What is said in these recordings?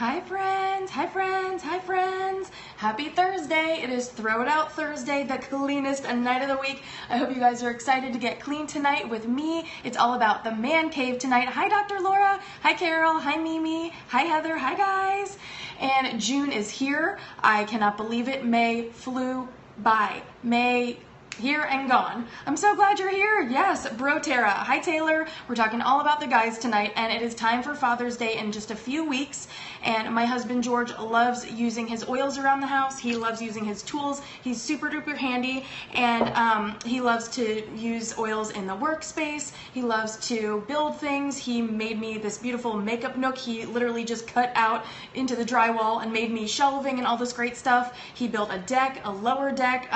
Hi friends, hi friends, hi friends. Happy Thursday. It is Throw It Out Thursday, the cleanest night of the week. I hope you guys are excited to get clean tonight with me. It's all about the man cave tonight. Hi Dr. Laura, hi Carol, hi Mimi, hi Heather, hi guys. And June is here. I cannot believe it. May flew by. May here and gone. I'm so glad you're here. Yes, Bro Tara. Hi Taylor. We're talking all about the guys tonight, and it is time for Father's Day in just a few weeks. And my husband George loves using his oils around the house. He loves using his tools. He's super duper handy, and he loves to use oils in the workspace. He loves to build things. He made me this beautiful makeup nook. He literally just cut out into the drywall and made me shelving and all this great stuff. He built a deck, a lower deck.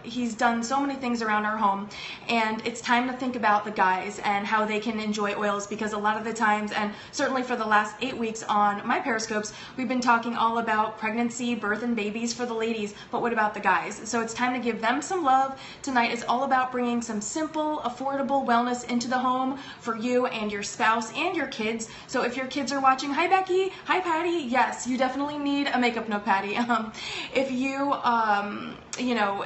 He's done so many things around our home, and it's time to think about the guys and how they can enjoy oils, because a lot of the times, and certainly for the last 8 weeks on my Periscopes, we've been talking all about pregnancy, birth, and babies for the ladies, but what about the guys? So it's time to give them some love. Tonight is all about bringing some simple, affordable wellness into the home for you and your spouse and your kids. So if your kids are watching, hi Becky, hi Patty, yes, you definitely need a makeup nook, Patty. If you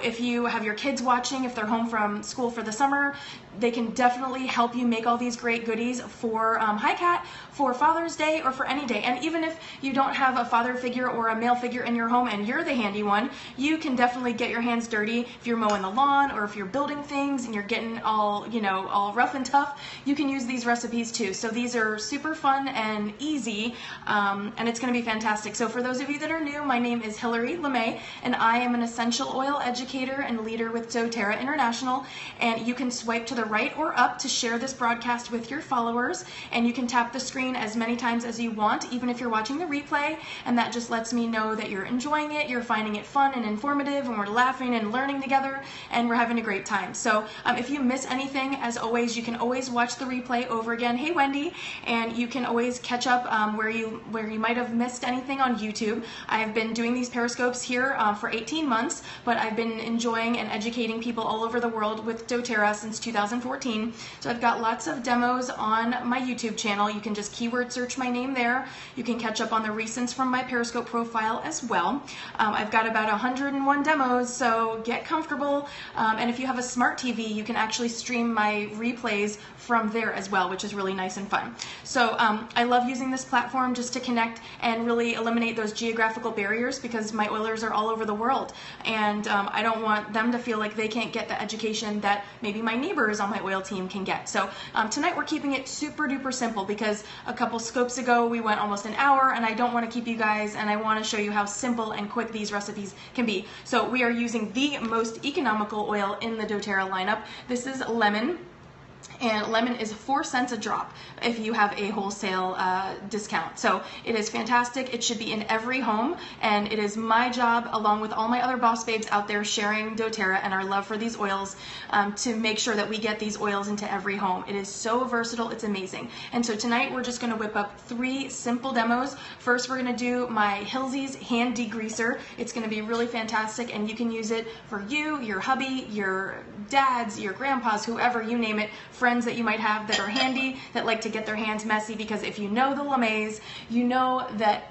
if you have your kids watching, if they're home from school for the summer, they can definitely help you make all these great goodies for, hi Kat, for Father's Day or for any day. And even if you don't have a father figure or a male figure in your home and you're the handy one, you can definitely get your hands dirty. If you're mowing the lawn or if you're building things and you're getting all, all rough and tough, you can use these recipes too. So these are super fun and easy, and it's going to be fantastic. So for those of you that are new, my name is Hillary LeMay, and I am an essential oil educator and leader with doTERRA International, and you can swipe to the right or up to share this broadcast with your followers, and you can tap the screen as many times as you want, even if you're watching the replay, and that just lets me know that you're enjoying it, you're finding it fun and informative, and we're laughing and learning together, and we're having a great time. So if you miss anything, as always, you can always watch the replay over again. Hey Wendy, and you can always catch up where you might have missed anything on YouTube. I've been doing these Periscopes here for 18 months, but I've been enjoying and educating people all over the world with doTERRA since 2014. So I've got lots of demos on my YouTube channel. You can just keyword search my name there. You can catch up on the recents from my Periscope profile as well. I've got about 101 demos, so get comfortable. And if you have a smart TV, you can actually stream my replays from there as well, which is really nice and fun. So I love using this platform just to connect and really eliminate those geographical barriers, because my oilers are all over the world, and I don't want them to feel like they can't get the education that maybe my neighbors on my oil team can get. So tonight we're keeping it super duper simple, because a couple scopes ago we went almost an hour, and I don't want to keep you guys, and I want to show you how simple and quick these recipes can be. So we are using the most economical oil in the doTERRA lineup. This is lemon. And lemon is 4 cents a drop if you have a wholesale discount. So it is fantastic. It should be in every home, and it is my job, along with all my other boss babes out there sharing doTERRA and our love for these oils, to make sure that we get these oils into every home. It is so versatile, it's amazing. And so tonight we're just going to whip up 3 simple demos. First, we're going to do my Hilsey's hand degreaser. It's going to be really fantastic, and you can use it for you, your hubby, your dads, your grandpas, whoever, you name it, friends that you might have that are handy, that like to get their hands messy, because if you know the LeMays, you know that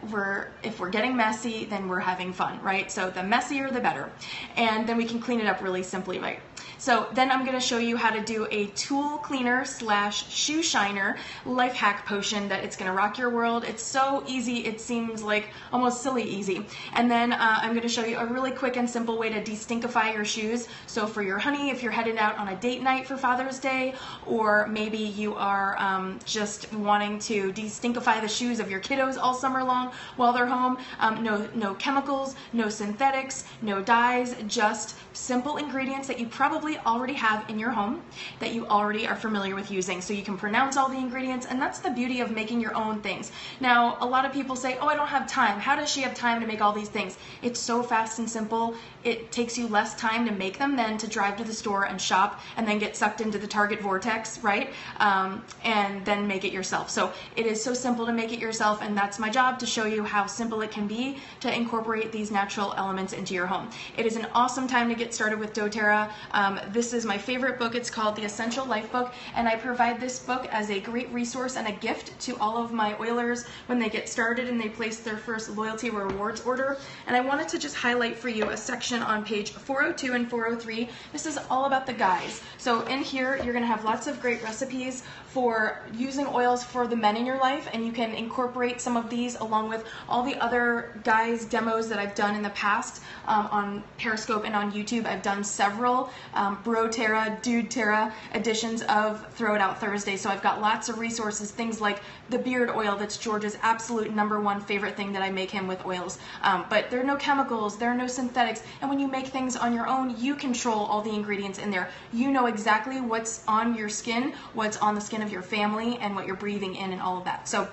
if we're getting messy, then we're having fun, right? So the messier, the better. And then we can clean it up really simply, right? So then I'm going to show you how to do a tool cleaner / shoe shiner life hack potion that it's going to rock your world. It's so easy, it seems like almost silly easy. And then I'm going to show you a really quick and simple way to de-stinkify your shoes. So for your honey, if you're headed out on a date night for Father's Day, or maybe you are just wanting to de-stinkify the shoes of your kiddos all summer long while they're home, no chemicals, no synthetics, no dyes, just simple ingredients that you probably already have in your home, that you already are familiar with using, so you can pronounce all the ingredients. And that's the beauty of making your own things. Now, a lot of people say, oh, I don't have time. How does she have time to make all these things? It's so fast and simple. It takes you less time to make them than to drive to the store and shop and then get sucked into the Target vortex, right? And then make it yourself. So it is so simple to make it yourself, and that's my job, to show you how simple it can be to incorporate these natural elements into your home. It is an awesome time to get started with doTERRA. This is my favorite book. It's called The Essential Life Book, and I provide this book as a great resource and a gift to all of my oilers when they get started and they place their first loyalty rewards order. And I wanted to just highlight for you a section on page 402 and 403. This is all about the guys. So in here, you're gonna have lots of great recipes for using oils for the men in your life, and you can incorporate some of these along with all the other guys demos that I've done in the past on Periscope and on YouTube. I've done several Bro Terra, Dude Terra editions of Throw It Out Thursday, so I've got lots of resources, things like the beard oil that's George's absolute #1 favorite thing that I make him with oils. But there are no chemicals, there are no synthetics, and when you make things on your own, you control all the ingredients in there. You know exactly what's on your skin, what's on the skin of your family, and what you're breathing in and all of that. So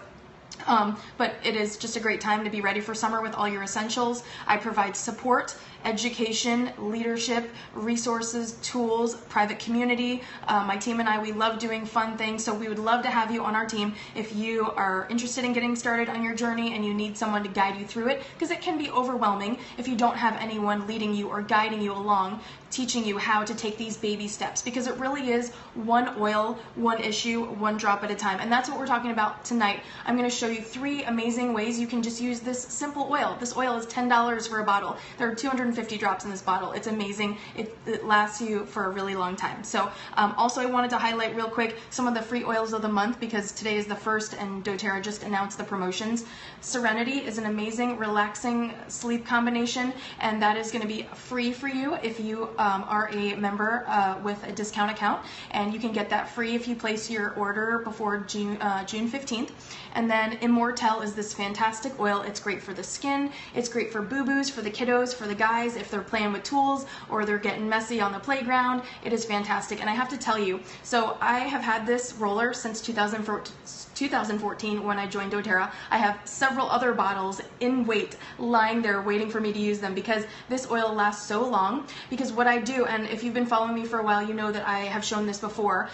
but it is just a great time to be ready for summer with all your essentials. I provide support, education, leadership, resources, tools, private community. My team and I, we love doing fun things, so we would love to have you on our team if you are interested in getting started on your journey and you need someone to guide you through it, because it can be overwhelming if you don't have anyone leading you or guiding you along, teaching you how to take these baby steps, because it really is one oil, one issue, one drop at a time. And that's what we're talking about tonight. I'm going to show you 3 amazing ways you can just use this simple oil. This oil is $10 for a bottle. There are 250 drops in this bottle. It's amazing. It lasts you for a really long time. So also I wanted to highlight real quick some of the free oils of the month, because today is the 1st and doTERRA just announced the promotions. Serenity is an amazing relaxing sleep combination, and that is going to be free for you if you are a member with a discount account, and you can get that free if you place your order before June 15th. And then Immortelle is this fantastic oil. It's great for the skin, it's great for boo-boos, for the kiddos, for the guys, if they're playing with tools or they're getting messy on the playground. It is fantastic. And I have to tell you, so I have had this roller since 2014 when I joined doTERRA. I have several other bottles in wait, lying there waiting for me to use them, because this oil lasts so long. Because what I do, and if you've been following me for a while, you know that I have shown this before,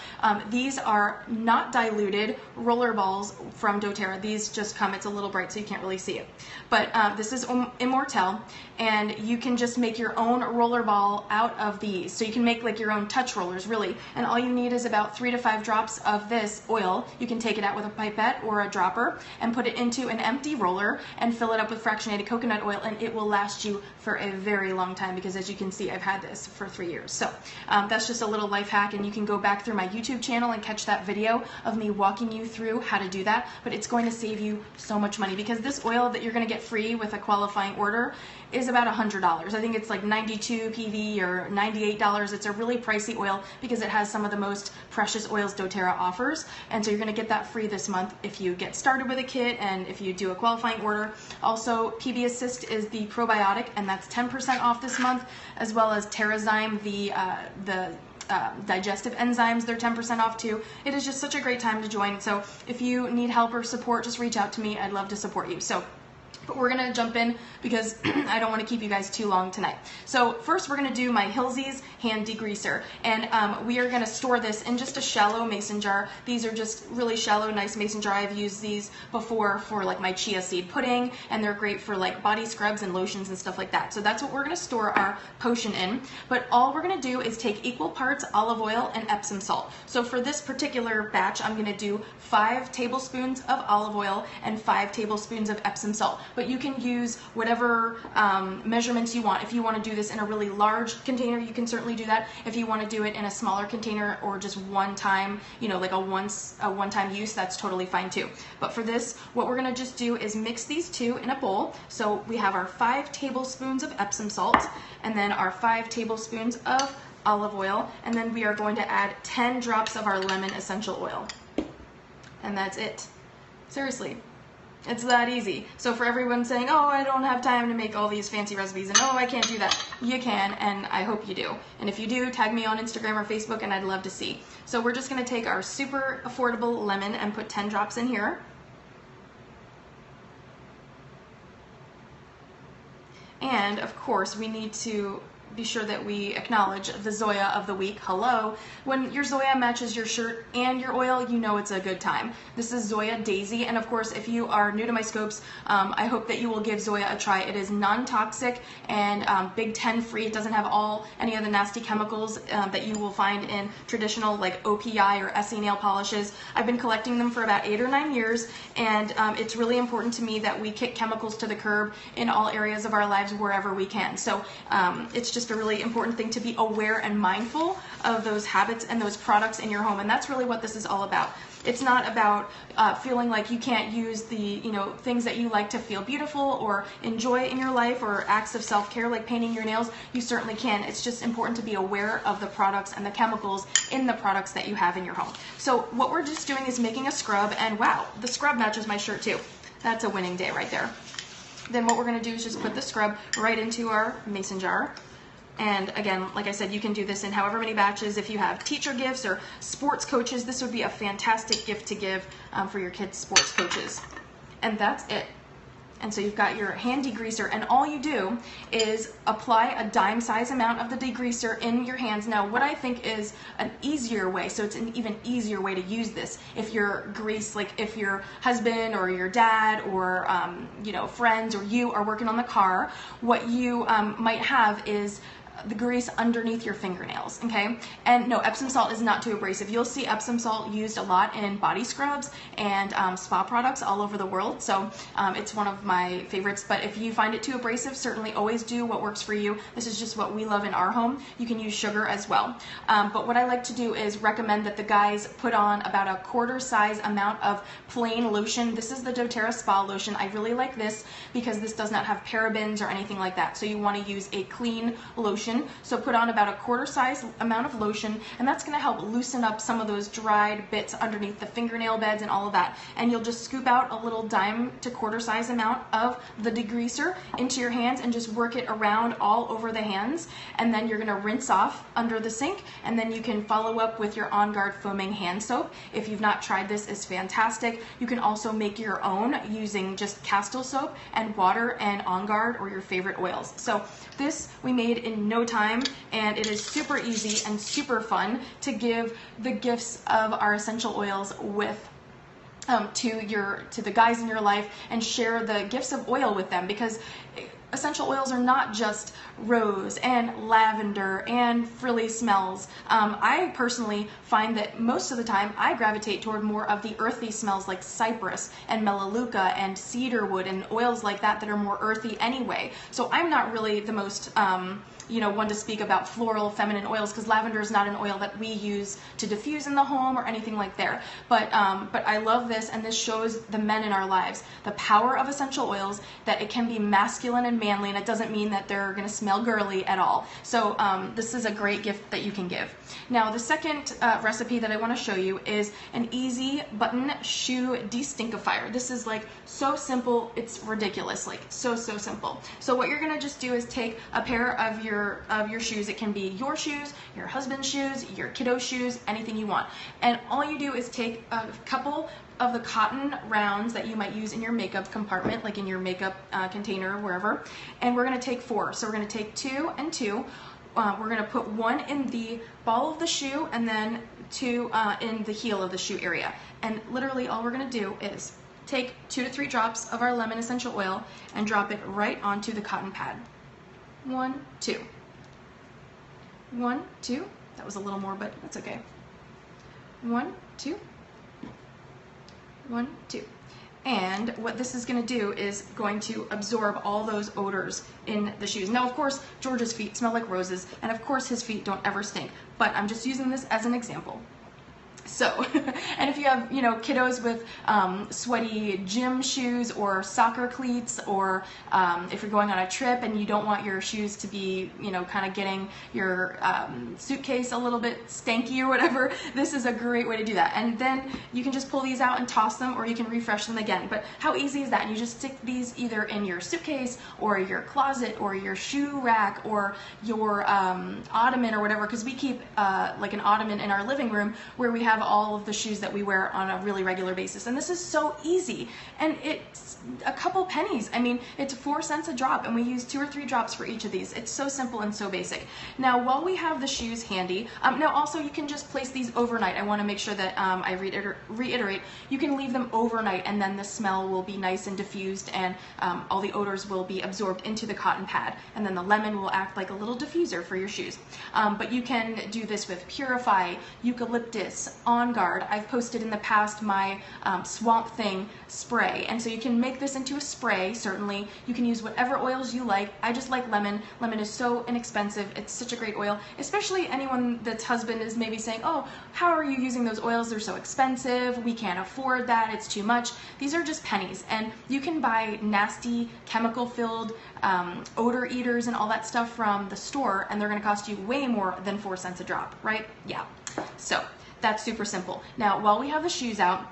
these are not diluted roller balls from doTERRA. These just come, it's a little bright so you can't really see it. But this is Immortelle, and you can just make your own roller ball out of these. So you can make like your own touch rollers, really. And all you need is about 3 to 5 drops of this oil. You can take it out with a pipette or a dropper and put it into an empty roller and fill it up with fractionated coconut oil, and it will last you for a very long time, because as you can see, I've had this for 3 years. So that's just a little life hack, and you can go back through my YouTube channel and catch that video of me walking you through how to do that. But it's going to save you so much money, because this oil that you're going to get free with a qualifying order is about $100. I think it's like 92 PV or $98. It's a really pricey oil because it has some of the most precious oils doTERRA offers, and so you're going to get that free this month if you get started with a kit and if you do a qualifying order. Also, PB Assist is the probiotic, and that's 10% off this month, as well as Terrazyme, the digestive enzymes, they're 10% off too. It is just such a great time to join. So if you need help or support, just reach out to me. I'd love to support you. So but we're gonna jump in because I don't want to keep you guys too long tonight. So first we're gonna do my Hilsies hand degreaser, and we are gonna store this in just a shallow mason jar. These are just really shallow, nice mason jar. I've used these before for like my chia seed pudding, and they're great for like body scrubs and lotions and stuff like that. So that's what we're gonna store our potion in. But all we're gonna do is take equal parts olive oil and Epsom salt. So for this particular batch, I'm gonna do 5 tablespoons of olive oil and 5 tablespoons of Epsom salt. But you can use whatever measurements you want. If you want to do this in a really large container, you can certainly do that. If you want to do it in a smaller container or just one time, you know, like a one-time use, that's totally fine too. But for this, what we're going to just do is mix these two in a bowl. So we have our 5 tablespoons of Epsom salt, and then our 5 tablespoons of olive oil, and then we are going to add 10 drops of our lemon essential oil. And that's it. Seriously. It's that easy. So for everyone saying, oh, I don't have time to make all these fancy recipes, and oh, I can't do that, you can, and I hope you do. And if you do, tag me on Instagram or Facebook, and I'd love to see. So we're just going to take our super affordable lemon and put 10 drops in here. And of course, we need to be sure that we acknowledge the Zoya of the week. Hello. When your Zoya matches your shirt and your oil, you know it's a good time. This is Zoya Daisy, and of course, if you are new to my scopes, I hope that you will give Zoya a try. It is non-toxic and Big 10 free. It doesn't have any of the nasty chemicals that you will find in traditional like OPI or SE nail polishes. I've been collecting them for about 8 or 9 years, and it's really important to me that we kick chemicals to the curb in all areas of our lives wherever we can. So it's just a really important thing to be aware and mindful of those habits and those products in your home, and that's really what this is all about. It's not about feeling like you can't use the things that you like to feel beautiful or enjoy in your life, or acts of self-care like painting your nails. You certainly can. It's just important to be aware of the products and the chemicals in the products that you have in your home. So what we're just doing is making a scrub, and wow, the scrub matches my shirt too. That's a winning day right there. Then what we're going to do is just put the scrub right into our mason jar. And again, like I said, you can do this in however many batches. If you have teacher gifts or sports coaches, this would be a fantastic gift to give for your kids' sports coaches. And that's it. And so you've got your hand degreaser, and all you do is apply a dime size amount of the degreaser in your hands. Now, what I think is an easier way, so it's an even easier way to use this, if your grease, like if your husband or your dad or friends or you are working on the car, what you might have is the grease underneath your fingernails, okay? And no, Epsom salt is not too abrasive. You'll see Epsom salt used a lot in body scrubs and spa products all over the world, so it's one of my favorites. But if you find it too abrasive, certainly always do what works for you. This is just what we love in our home. You can use sugar as well. But what I like to do is recommend that the guys put on about a quarter size amount of plain lotion. This is the doTERRA Spa Lotion. I really like this because this does not have parabens or anything like that, so you want to use a clean lotion. So put on about a quarter size amount of lotion, and that's going to help loosen up some of those dried bits underneath the fingernail beds and all of that. And you'll just scoop out a little dime to quarter size amount of the degreaser into your hands and just work it around all over the hands. And then you're going to rinse off under the sink, and then you can follow up with your On Guard foaming hand soap. If you've not tried this, it's fantastic. You can also make your own using just Castile soap and water and On Guard or your favorite oils. So this we made in no time, and it is super easy and super fun to give the gifts of our essential oils with to the guys in your life, and share the gifts of oil with them, because essential oils are not just rose and lavender and frilly smells. I personally find that most of the time I gravitate toward more of the earthy smells like cypress and melaleuca and cedarwood and oils like that that are more earthy anyway. So I'm not really the most one to speak about floral feminine oils, because lavender is not an oil that we use to diffuse in the home or anything like there. But I love this, and this shows the men in our lives the power of essential oils, that it can be masculine and manly, and it doesn't mean that they're going to smell girly at all. So this is a great gift that you can give. Now the second recipe that I want to show you is an easy button shoe destinkifier. This is like so simple, it's ridiculous, like so simple. So what you're going to just do is take a pair of your shoes. It can be your shoes, your husband's shoes, your kiddo's shoes, anything you want. And all you do is take a couple of the cotton rounds that you might use in your makeup compartment, like in your makeup container or wherever, and we're going to take 4. So we're going to take 2 and 2. We're going to put 1 in the ball of the shoe and then 2 in the heel of the shoe area. And literally all we're going to do is take 2 to 3 drops of our lemon essential oil and drop it right onto the cotton pad. 1, 2. 1, 2. That was a little more, but that's okay. 1, 2. 1, 2. And what this is going to do is going to absorb all those odors in the shoes. Now, of course, George's feet smell like roses, and of course his feet don't ever stink, but I'm just using this as an example. So, and if you have, kiddos with sweaty gym shoes or soccer cleats, or if you're going on a trip and you don't want your shoes to be, kind of getting your suitcase a little bit stanky or whatever, this is a great way to do that. And then you can just pull these out and toss them, or you can refresh them again. But how easy is that? And you just stick these either in your suitcase or your closet or your shoe rack or your ottoman or whatever, because we keep like an ottoman in our living room where we have have all of the shoes that we wear on a really regular basis. And this is so easy, and it's a couple pennies. I mean, it's 4 cents a drop, and we use 2 or 3 drops for each of these. It's so simple and so basic. Now, while we have the shoes handy, now also you can just place these overnight. I want to make sure that I reiterate, you can leave them overnight, and then the smell will be nice and diffused, and all the odors will be absorbed into the cotton pad, and then the lemon will act like a little diffuser for your shoes. But you can do this with Purify, Eucalyptus, On Guard. I've posted in the past my Swamp Thing spray, and so you can make this into a spray. Certainly you can use whatever oils you like. I just like lemon. Lemon is so inexpensive. It's such a great oil, especially anyone that's husband is maybe saying, oh, how are you using those oils? They're so expensive, we can't afford that, it's too much. These are just pennies, and you can buy nasty chemical filled odor eaters and all that stuff from the store, and they're going to cost you way more than 4 cents a drop, right? Yeah. So that's super simple. Now, while we have the shoes out,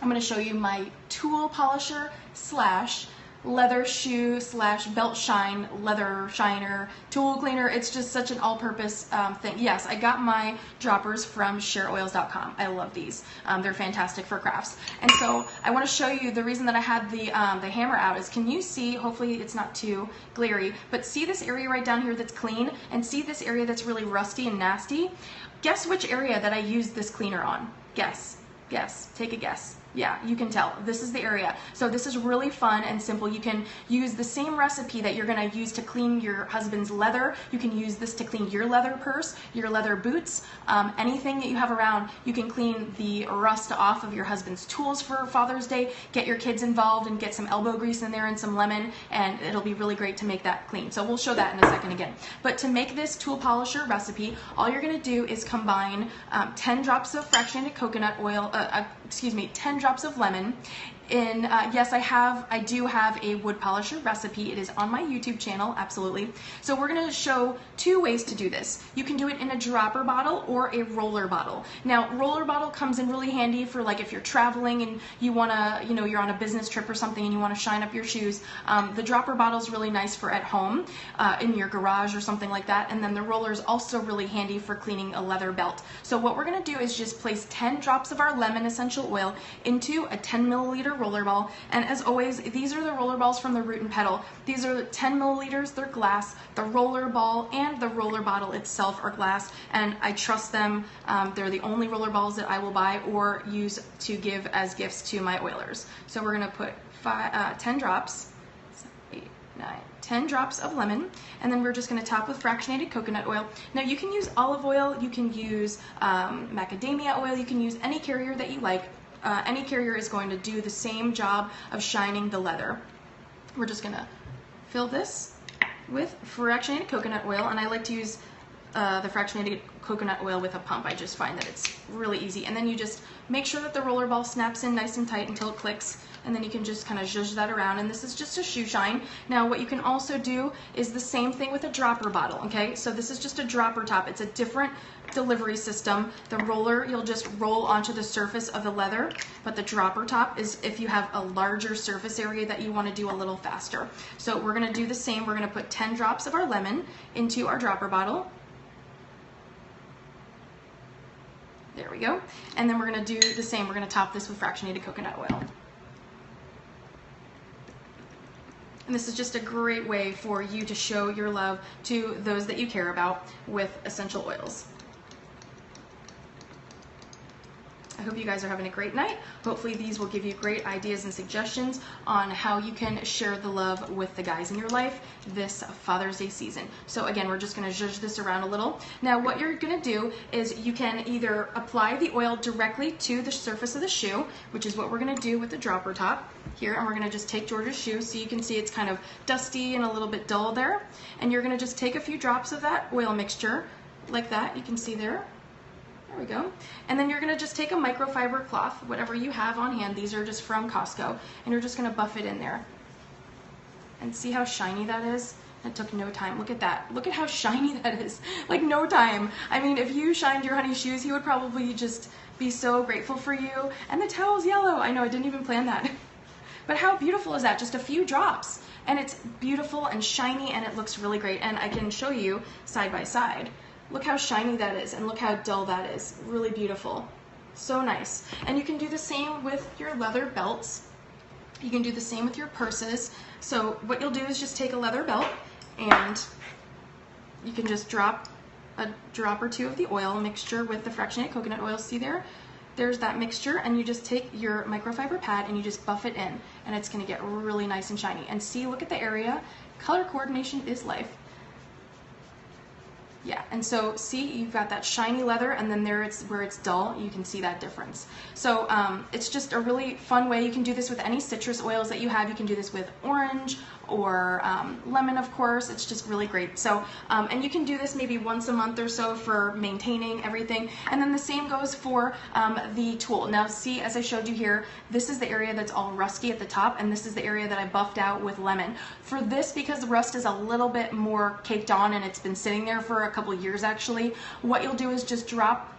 I'm going to show you my tool polisher slash leather shoe slash belt shine, leather shiner, tool cleaner. It's just such an all-purpose thing. Yes, I got my droppers from shareoils.com. I love these. They're fantastic for crafts. And so I want to show you the reason that I had the hammer out is, can you see, hopefully it's not too glary, but see this area right down here that's clean, and see this area that's really rusty and nasty? Guess which area that I used this cleaner on? Guess. Guess. Take a guess. Yeah, you can tell. This is the area. So this is really fun and simple. You can use the same recipe that you're going to use to clean your husband's leather. You can use this to clean your leather purse, your leather boots, anything that you have around. You can clean the rust off of your husband's tools for Father's Day. Get your kids involved and get some elbow grease in there and some lemon, and it'll be really great to make that clean. So we'll show that in a second again. But to make this tool polisher recipe, all you're going to do is combine 10 drops of fractionated coconut oil, 10 drops of lemon. Yes, I do have a wood polisher recipe. It is on my YouTube channel, absolutely. So we're going to show 2 ways to do this. You can do it in a dropper bottle or a roller bottle. Now, roller bottle comes in really handy for, like, if you're traveling and you want to, you're on a business trip or something and you want to shine up your shoes. The dropper bottle is really nice for at home, in your garage or something like that. And then the roller is also really handy for cleaning a leather belt. So what we're going to do is just place 10 drops of our lemon essential oil into a 10 milliliter roller ball, and as always, these are the roller balls from the Root and Pedal. These are 10 milliliters, they're glass. The roller ball and the roller bottle itself are glass, and I trust them. They're the only roller balls that I will buy or use to give as gifts to my oilers. So we're going to put 10 drops, 7, 8, 9, 10 drops of lemon, and then we're just going to top with fractionated coconut oil. Now you can use olive oil, you can use macadamia oil, you can use any carrier that you like. Any carrier is going to do the same job of shining the leather. We're just going to fill this with fractionated coconut oil, and I like to use the fractionated coconut oil with a pump. I just find that it's really easy. And then you just make sure that the roller ball snaps in nice and tight until it clicks, and then you can just kind of zhuzh that around, and this is just a shoe shine. Now what you can also do is the same thing with a dropper bottle, okay? So this is just a dropper top. It's a different delivery system. The roller, you'll just roll onto the surface of the leather, but the dropper top is if you have a larger surface area that you want to do a little faster. So we're going to do the same. We're going to put 10 drops of our lemon into our dropper bottle. There we go. And then we're going to do the same. We're going to top this with fractionated coconut oil. And this is just a great way for you to show your love to those that you care about with essential oils. I hope you guys are having a great night. Hopefully these will give you great ideas and suggestions on how you can share the love with the guys in your life this Father's Day season. So again, we're just going to zhuzh this around a little. Now what you're going to do is you can either apply the oil directly to the surface of the shoe, which is what we're going to do with the dropper top here, and we're going to just take George's shoe, so you can see it's kind of dusty and a little bit dull there, and you're going to just take a few drops of that oil mixture like that. You can see there. There we go. And then you're going to just take a microfiber cloth, whatever you have on hand. These are just from Costco. And you're just going to buff it in there. And see how shiny that is? It took no time. Look at that. Look at how shiny that is. Like, no time. I mean, if you shined your honey's shoes, he would probably just be so grateful for you. And the towel's yellow. I know, I didn't even plan that. But how beautiful is that? Just a few drops. And it's beautiful and shiny, and it looks really great. And I can show you side by side. Look how shiny that is, and look how dull that is. Really beautiful. So nice. And you can do the same with your leather belts. You can do the same with your purses. So what you'll do is just take a leather belt and you can just drop a drop or two of the oil mixture with the fractionated coconut oil. See there? There's that mixture, and you just take your microfiber pad and you just buff it in, and it's gonna get really nice and shiny. And see, look at the area. Color coordination is life. Yeah, and so see, you've got that shiny leather, and then there it's where it's dull, you can see that difference. So it's just a really fun way. You can do this with any citrus oils that you have. You can do this with orange or lemon, of course. It's just really great. So, and you can do this maybe once a month or so for maintaining everything. And then the same goes for the tool. Now see, as I showed you here, this is the area that's all rusty at the top, and this is the area that I buffed out with lemon. For this, because the rust is a little bit more caked on and it's been sitting there for a couple years actually, what you'll do is just drop,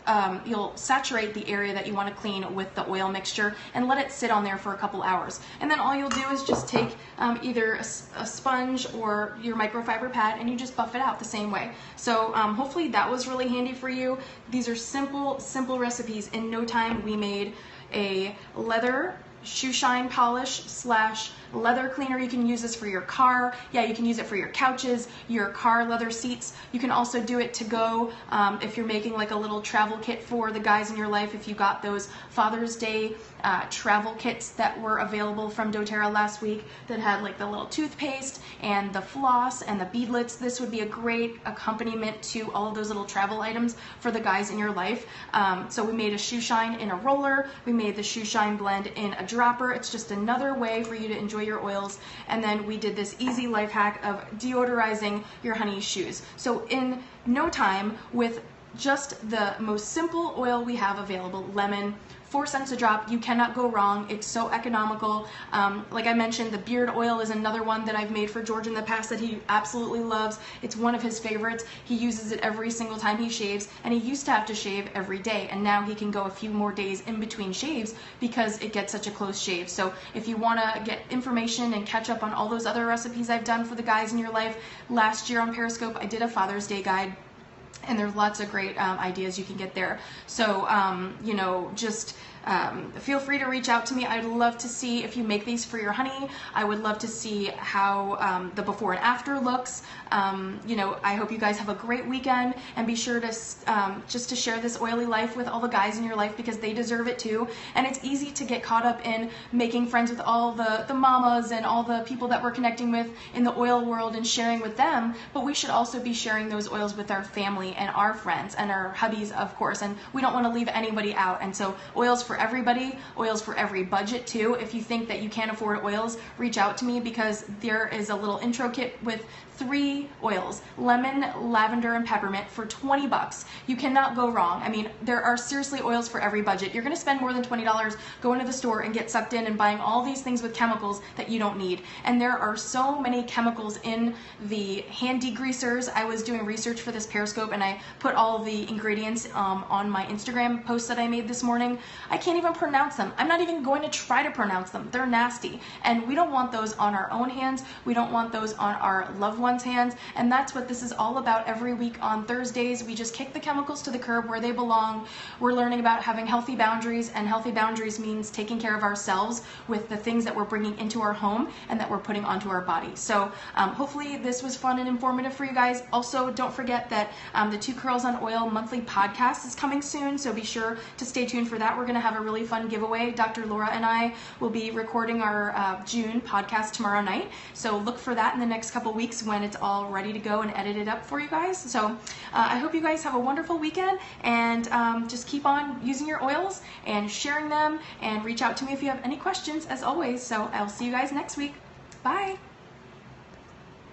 you'll saturate the area that you want to clean with the oil mixture and let it sit on there for a couple hours. And then all you'll do is just take either a sponge or your microfiber pad and you just buff it out the same way. So hopefully that was really handy for you. These are simple recipes. In no time we made a leather shoe shine polish / leather cleaner. You can use this for your car. Yeah, you can use it for your couches, your car leather seats. You can also do it to go if you're making like a little travel kit for the guys in your life. If you got those Father's Day travel kits that were available from doTERRA last week that had like the little toothpaste and the floss and the beadlets, this would be a great accompaniment to all of those little travel items for the guys in your life. So we made a shoe shine in a roller. We made the shoe shine blend in a dropper. It's just another way for you to enjoy your oils. And then we did this easy life hack of deodorizing your honey's shoes. So in no time, with just the most simple oil we have available, lemon, 4 cents a drop, you cannot go wrong. It's so economical. Like I mentioned, the beard oil is another one that I've made for George in the past that he absolutely loves. It's one of his favorites. He uses it every single time he shaves, and he used to have to shave every day, and now he can go a few more days in between shaves because it gets such a close shave. So if you want to get information and catch up on all those other recipes I've done for the guys in your life, last year on Periscope I did a Father's Day guide, and there's lots of great ideas you can get there. So, you know, just feel free to reach out to me. I'd love to see if you make these for your honey. I would love to see how the before and after looks. You know, I hope you guys have a great weekend, and be sure to just to share this oily life with all the guys in your life because they deserve it too. And it's easy to get caught up in making friends with all the mamas and all the people that we're connecting with in the oil world and sharing with them, but we should also be sharing those oils with our family and our friends and our hubbies, of course, and we don't want to leave anybody out. And so oils for everybody, oils for every budget too. If you think that you can't afford oils, reach out to me because there is a little intro kit with 3 oils, lemon, lavender, and peppermint for 20 bucks. You cannot go wrong. I mean, there are seriously oils for every budget. You're gonna spend more than $20 going to the store and get sucked in and buying all these things with chemicals that you don't need. And there are so many chemicals in the hand degreasers. I was doing research for this Periscope and I put all of the ingredients on my Instagram post that I made this morning. I can't even pronounce them. I'm not even going to try to pronounce them. They're nasty. And we don't want those on our own hands. We don't want those on our loved ones' hands, and that's what this is all about. Every week on Thursdays, we just kick the chemicals to the curb where they belong. We're learning about having healthy boundaries, and healthy boundaries means taking care of ourselves with the things that we're bringing into our home and that we're putting onto our body. So hopefully this was fun and informative for you guys. Also, don't forget that the 2 Curls on Oil monthly podcast is coming soon, so be sure to stay tuned for that. We're going to have a really fun giveaway. Dr. Laura and I will be recording our June podcast tomorrow night, so look for that in the next couple weeks when it's all ready to go and edited up for you guys. So I hope you guys have a wonderful weekend, and just keep on using your oils and sharing them, and reach out to me if you have any questions as always. So I'll see you guys next week. Bye.